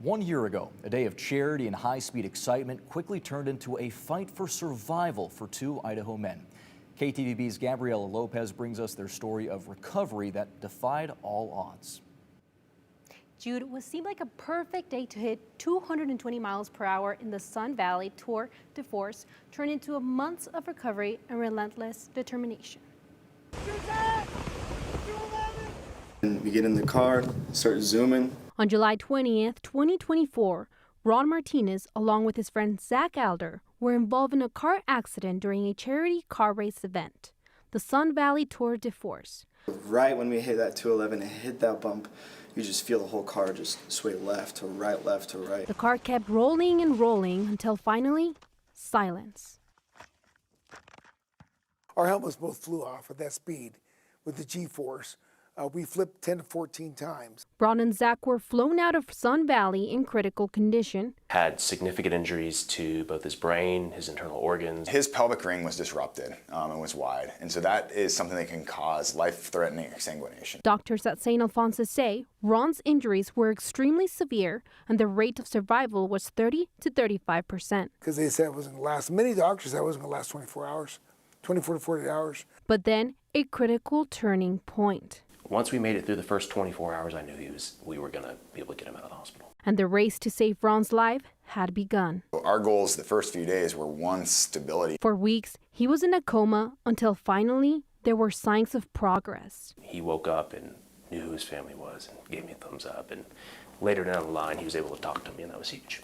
1 year ago, a day of charity and high-speed excitement quickly turned into a fight for survival for two Idaho men. KTVB's Gabriela Lopez brings us their story of recovery that defied all odds. Jude, what seemed like a perfect day to hit 220 miles per hour in the Sun Valley Tour de Force turned into a months of recovery and relentless determination. And we get in the car, start zooming. On July 20th, 2024, Ron Martinez, along with his friend Zack Alder, were involved in a car accident during a charity car race event, the Sun Valley Tour de Force. Right when we hit that 211 and hit that bump, you just feel the whole car just sway left to right, left to right. The car kept rolling and rolling until finally, silence. Our helmets both flew off at that speed with the G-force. We flipped 10 to 14 times. Ron and Zack were flown out of Sun Valley in critical condition. Had significant injuries to both his brain, his internal organs. His pelvic ring was disrupted and was wide, and so that is something that can cause life-threatening exsanguination. Doctors at St. Alphonsus say Ron's injuries were extremely severe and the rate of survival was 30 to 35%. Because they said it wasn't going to last. Many doctors said it wasn't going to last 24 hours, 24 to 48 hours. But then a critical turning point. Once we made it through the first 24 hours, I knew we were going to be able to get him out of the hospital. And the race to save Ron's life had begun. Our goals the first few days were, one, stability. For weeks, he was in a coma until finally there were signs of progress. He woke up and knew who his family was and gave me a thumbs up. And later down the line, he was able to talk to me, and that was huge.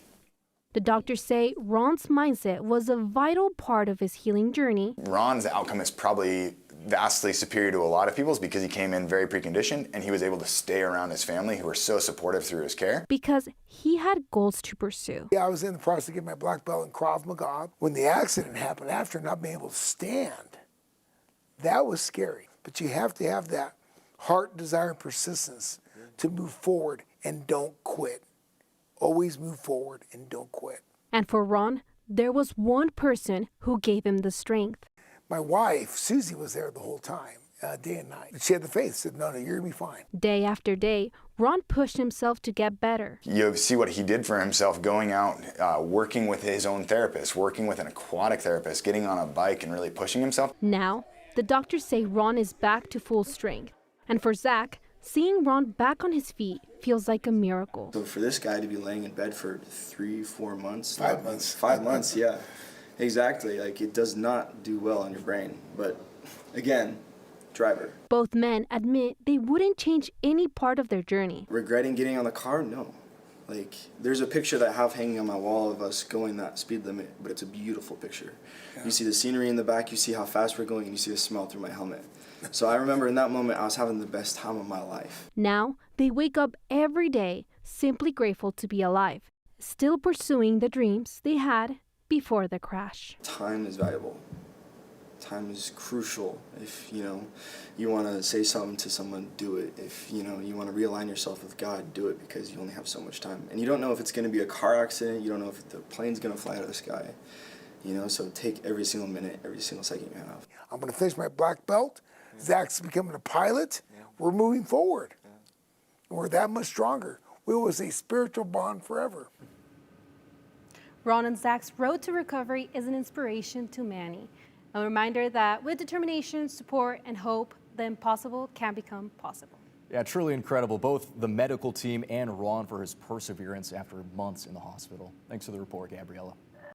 The doctors say Ron's mindset was a vital part of his healing journey. Ron's outcome is probably vastly superior to a lot of people's because he came in very preconditioned and he was able to stay around his family who were so supportive through his care. Because he had goals to pursue. Yeah, I was in the process of getting my black belt in Krav Maga. When the accident happened, after not being able to stand, that was scary. But you have to have that heart, desire, and persistence to move forward and don't quit. Always move forward and don't quit. And for Ron, there was one person who gave him the strength. My wife, Susie, was there the whole time, day and night. She had the faith, said, no, you're going to be fine. Day after day, Ron pushed himself to get better. You see what he did for himself, going out, working with his own therapist, working with an aquatic therapist, getting on a bike and really pushing himself. Now, the doctors say Ron is back to full strength. And for Zack, seeing Ron back on his feet feels like a miracle. So for this guy to be laying in bed for 3-4 months. 5 months. 5 months, yeah. Exactly, like it does not do well on your brain. But again, driver. Both men admit they wouldn't change any part of their journey. Regretting getting on the car? No. Like, there's a picture that I have hanging on my wall of us going that speed limit, but it's a beautiful picture. Yeah. You see the scenery in the back, you see how fast we're going, and you see the smell through my helmet. So I remember in that moment, I was having the best time of my life. Now, they wake up every day simply grateful to be alive, still pursuing the dreams they had before the crash. Time is valuable. Time is crucial. If you want to say something to someone, do it. If you want to realign yourself with God, do it, because you only have so much time. And you don't know if it's going to be a car accident. You don't know if the plane's going to fly out of the sky. So take every single minute, every single second you have. I'm going to finish my black belt. Zack's becoming a pilot. We're moving forward. And we're that much stronger. We was a spiritual bond forever. Ron and Zack's road to recovery is an inspiration to many. A reminder that with determination, support, and hope, the impossible can become possible. Yeah, truly incredible. Both the medical team and Ron for his perseverance after months in the hospital. Thanks for the report, Gabriela.